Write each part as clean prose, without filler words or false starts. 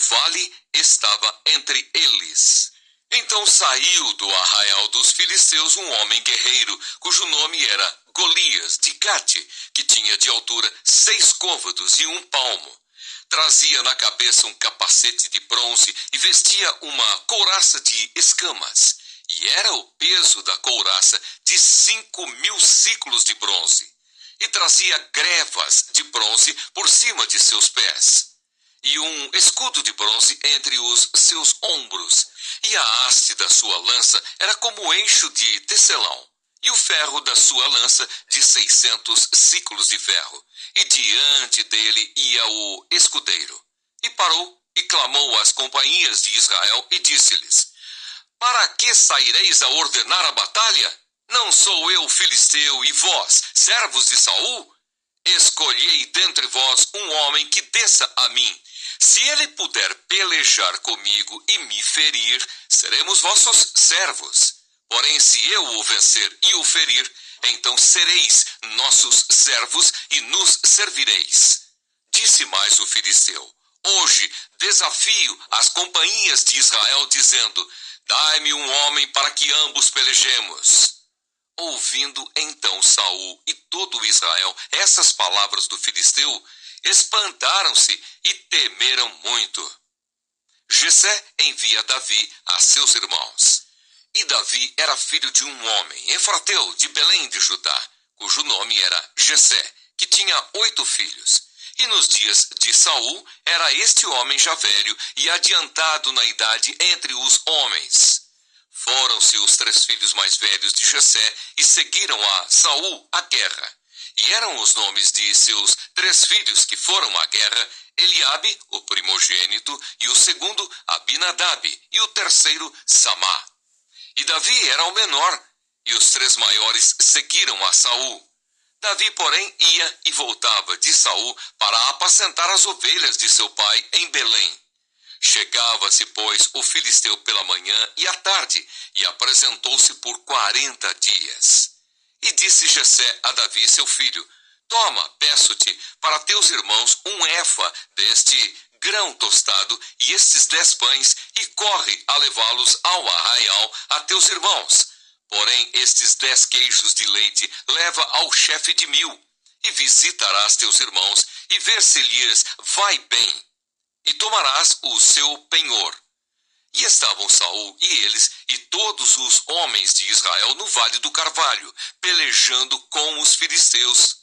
vale estava entre eles. Então saiu do arraial dos filisteus um homem guerreiro, cujo nome era Golias, de Gate, que tinha de altura 6 côvados e 1 palmo. Trazia na cabeça um capacete de bronze e vestia uma couraça de escamas. E era o peso da couraça de 5.000 siclos de bronze. E trazia grevas de bronze por cima de seus pés. E um escudo de bronze entre os seus ombros. E a haste da sua lança era como eixo de tecelão. E o ferro da sua lança de 600 siclos de ferro. E diante dele ia o escudeiro. E parou e clamou às companhias de Israel e disse-lhes: Para que saireis a ordenar a batalha? Não sou eu filisteu e vós, servos de Saul? Escolhei dentre vós um homem que desça a mim. Se ele puder pelejar comigo e me ferir, seremos vossos servos. Porém, se eu o vencer e o ferir, então sereis nossos servos e nos servireis. Disse mais o filisteu: Hoje desafio as companhias de Israel, dizendo: Dai-me um homem para que ambos pelejemos. Ouvindo então Saul e todo Israel essas palavras do filisteu, espantaram-se e temeram muito. Jessé envia Davi a seus irmãos. E Davi era filho de um homem, efrateu, de Belém de Judá, cujo nome era Jessé, que tinha 8 filhos. E nos dias de Saul era este homem já velho e adiantado na idade entre os homens. Foram-se os 3 filhos mais velhos de Jessé e seguiram a Saul à guerra. E eram os nomes de seus 3 filhos que foram à guerra: Eliabe, o primogênito, e o segundo Abinadab, e o terceiro Samá. E Davi era o menor, e os 3 maiores seguiram a Saul. Davi, porém, ia e voltava de Saul para apacentar as ovelhas de seu pai em Belém. Chegava-se, pois, o filisteu pela manhã e à tarde, e apresentou-se por 40 dias. E disse Jessé a Davi, seu filho: Toma, peço-te, para teus irmãos um efa deste grão tostado e estes 10 pães, e corre a levá-los ao arraial a teus irmãos. Porém, estes 10 queijos de leite leva ao chefe de 1000, e visitarás teus irmãos, e ver-se-lhes vai bem, e tomarás o seu penhor. E estavam Saul e eles e todos os homens de Israel no vale do Carvalho, pelejando com os filisteus.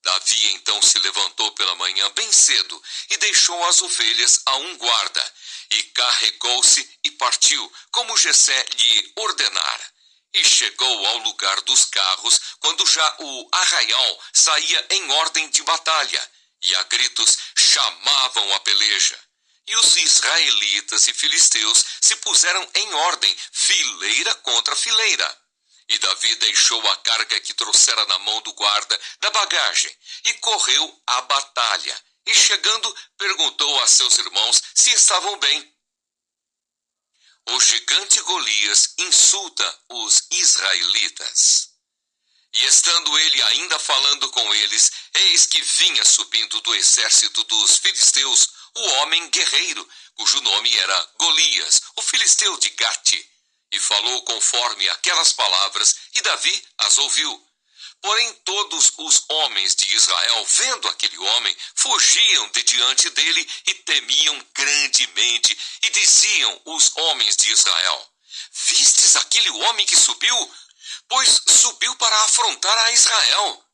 Davi então se levantou pela manhã bem cedo e deixou as ovelhas a um guarda, e carregou-se e partiu, como Jessé lhe ordenara. E chegou ao lugar dos carros, quando já o arraial saía em ordem de batalha, e a gritos chamavam a peleja. E os israelitas e filisteus se puseram em ordem, fileira contra fileira. E Davi deixou a carga que trouxera na mão do guarda da bagagem, e correu à batalha. E chegando, perguntou a seus irmãos se estavam bem. O gigante Golias insulta os israelitas. E estando ele ainda falando com eles, eis que vinha subindo do exército dos filisteus o homem guerreiro, cujo nome era Golias, o filisteu de Gate, e falou conforme aquelas palavras, e Davi as ouviu. Porém todos os homens de Israel, vendo aquele homem, fugiam de diante dele e temiam grandemente, e diziam os homens de Israel: Vistes aquele homem que subiu? Pois subiu para afrontar a Israel.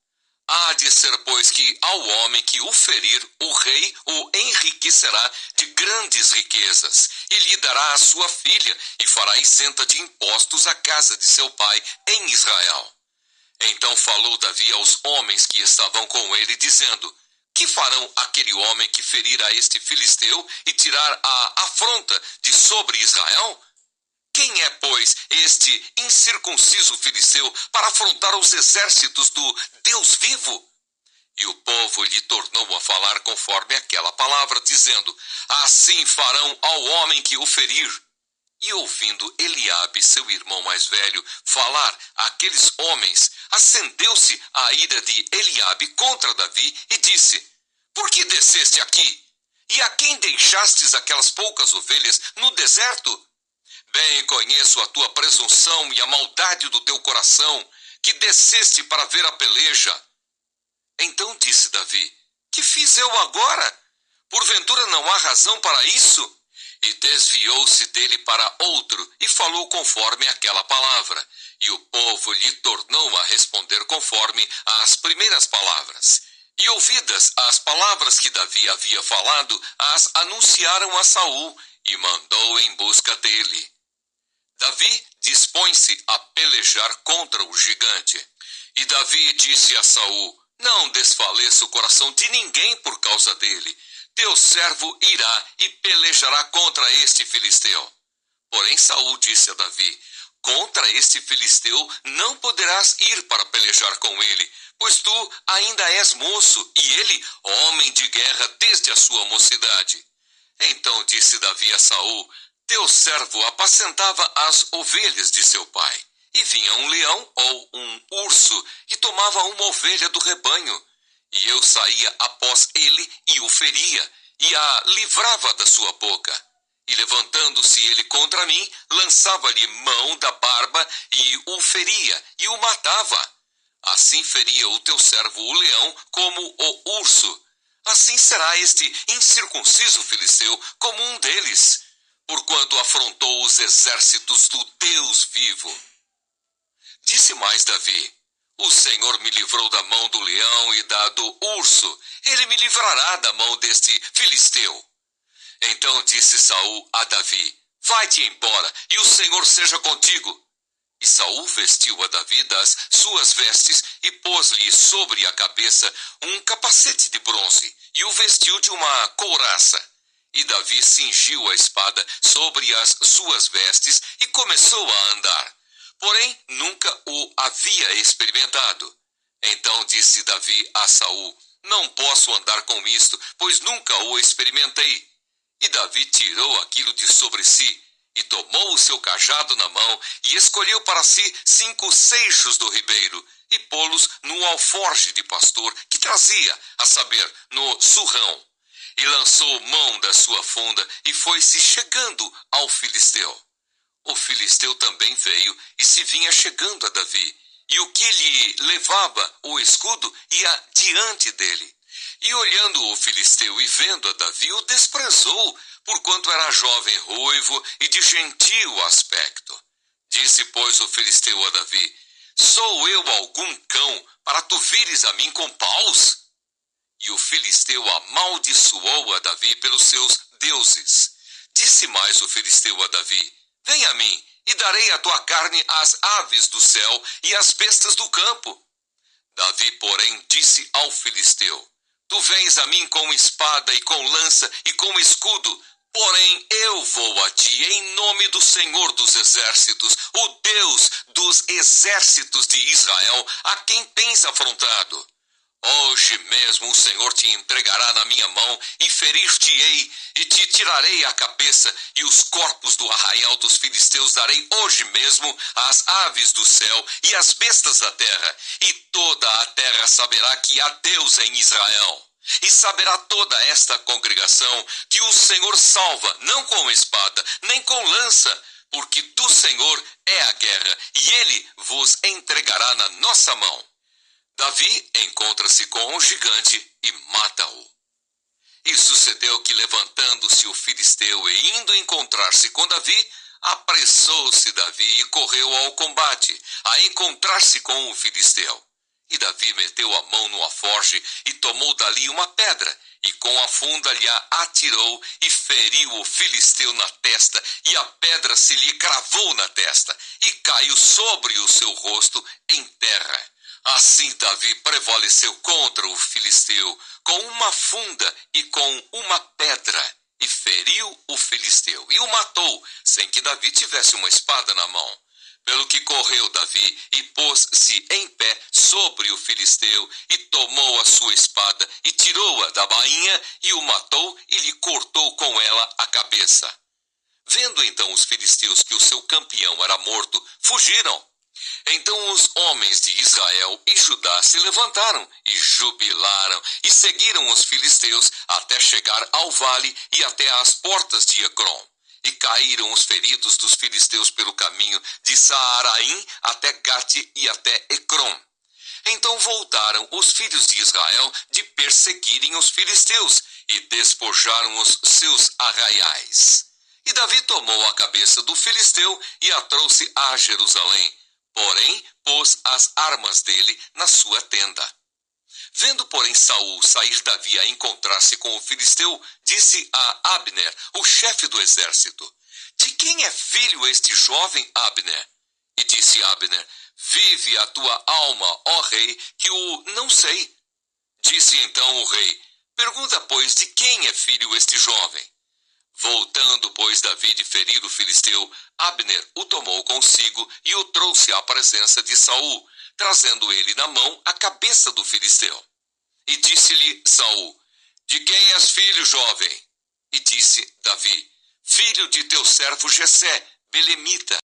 Há de ser, pois, que ao homem que o ferir, o rei o enriquecerá de grandes riquezas, e lhe dará a sua filha, e fará isenta de impostos a casa de seu pai em Israel. Então falou Davi aos homens que estavam com ele, dizendo: Que farão aquele homem que ferir a este filisteu e tirar a afronta de sobre Israel? Quem é, pois, este incircunciso filisteu para afrontar os exércitos do Deus vivo? E o povo lhe tornou a falar conforme aquela palavra, dizendo: Assim farão ao homem que o ferir. E ouvindo Eliabe, seu irmão mais velho, falar àqueles homens, acendeu-se a ira de Eliabe contra Davi e disse: Por que desceste aqui? E a quem deixastes aquelas poucas ovelhas no deserto? Bem conheço a tua presunção e a maldade do teu coração, que desceste para ver a peleja. Então disse Davi: que fiz eu agora? Porventura não há razão para isso? E desviou-se dele para outro, e falou conforme aquela palavra. E o povo lhe tornou a responder conforme as primeiras palavras. E ouvidas as palavras que Davi havia falado, as anunciaram a Saul, e mandou em busca dele. Davi dispõe-se a pelejar contra o gigante. E Davi disse a Saul: não desfaleça o coração de ninguém por causa dele. Teu servo irá e pelejará contra este filisteu. Porém Saul disse a Davi: contra este filisteu não poderás ir para pelejar com ele, pois tu ainda és moço, e ele homem de guerra desde a sua mocidade. Então disse Davi a Saul: teu servo apacentava as ovelhas de seu pai. E vinha um leão ou um urso e tomava uma ovelha do rebanho. E eu saía após ele e o feria, e a livrava da sua boca. E levantando-se ele contra mim, lançava-lhe mão da barba e o feria, e o matava. Assim feria o teu servo o leão como o urso. Assim será este incircunciso filisteu como um deles, porquanto afrontou os exércitos do Deus vivo. Disse mais Davi: o Senhor me livrou da mão do leão e da do urso, ele me livrará da mão deste filisteu. Então disse Saul a Davi: vai-te embora, e o Senhor seja contigo. E Saul vestiu a Davi das suas vestes e pôs-lhe sobre a cabeça um capacete de bronze, e o vestiu de uma couraça. E Davi cingiu a espada sobre as suas vestes e começou a andar. Porém, nunca o havia experimentado. Então disse Davi a Saul: não posso andar com isto, pois nunca o experimentei. E Davi tirou aquilo de sobre si, e tomou o seu cajado na mão, e escolheu para si 5 seixos do ribeiro, e pô-los no alforje de pastor que trazia, a saber, no surrão. E lançou mão da sua funda, e foi-se chegando ao filisteu. O filisteu também veio e se vinha chegando a Davi, e o que lhe levava o escudo ia diante dele. E olhando o filisteu e vendo a Davi, o desprezou, porquanto era jovem ruivo e de gentil aspecto. Disse, pois, o filisteu a Davi: sou eu algum cão, para tu vires a mim com paus? E o filisteu amaldiçoou a Davi pelos seus deuses. Disse mais o filisteu a Davi: vem a mim, e darei a tua carne às aves do céu e às bestas do campo. Davi, porém, disse ao filisteu: tu vens a mim com espada e com lança e com escudo, porém eu vou a ti em nome do Senhor dos exércitos, o Deus dos exércitos de Israel, a quem tens afrontado. Hoje mesmo o Senhor te entregará na minha mão, e ferir-te-ei, e te tirarei a cabeça, e os corpos do arraial dos filisteus darei hoje mesmo às aves do céu e às bestas da terra, e toda a terra saberá que há Deus em Israel. E saberá toda esta congregação que o Senhor salva, não com espada, nem com lança, porque do Senhor é a guerra, e ele vos entregará na nossa mão. Davi encontra-se com o gigante e mata-o. E sucedeu que, levantando-se o filisteu e indo encontrar-se com Davi, apressou-se Davi e correu ao combate, a encontrar-se com o filisteu. E Davi meteu a mão no alforje e tomou dali uma pedra, e com a funda lhe a atirou e feriu o filisteu na testa, e a pedra se lhe cravou na testa, e caiu sobre o seu rosto em terra. Assim Davi prevaleceu contra o filisteu com uma funda e com uma pedra, e feriu o filisteu, e o matou, sem que Davi tivesse uma espada na mão. Pelo que correu Davi e pôs-se em pé sobre o filisteu, e tomou a sua espada, e tirou-a da bainha, e o matou, e lhe cortou com ela a cabeça. Vendo então os filisteus que o seu campeão era morto, fugiram. Então os homens de Israel e Judá se levantaram e jubilaram e seguiram os filisteus até chegar ao vale e até às portas de Ecrom. E caíram os feridos dos filisteus pelo caminho de Saaraim até Gate e até Ecrom. Então voltaram os filhos de Israel de perseguirem os filisteus e despojaram os seus arraiais. E Davi tomou a cabeça do filisteu e a trouxe a Jerusalém, porém pôs as armas dele na sua tenda. Vendo, porém, Saul sair Davi a encontrar-se com o filisteu, disse a Abner, o chefe do exército: de quem é filho este jovem, Abner? E disse Abner: vive a tua alma, ó rei, que o não sei. Disse então o rei: pergunta, pois, de quem é filho este jovem? Voltando, pois, Davi de ferir o filisteu, Abner o tomou consigo e o trouxe à presença de Saul, trazendo ele na mão a cabeça do filisteu. E disse-lhe Saul: de quem és filho, jovem? E disse Davi: filho de teu servo Jessé, belemita.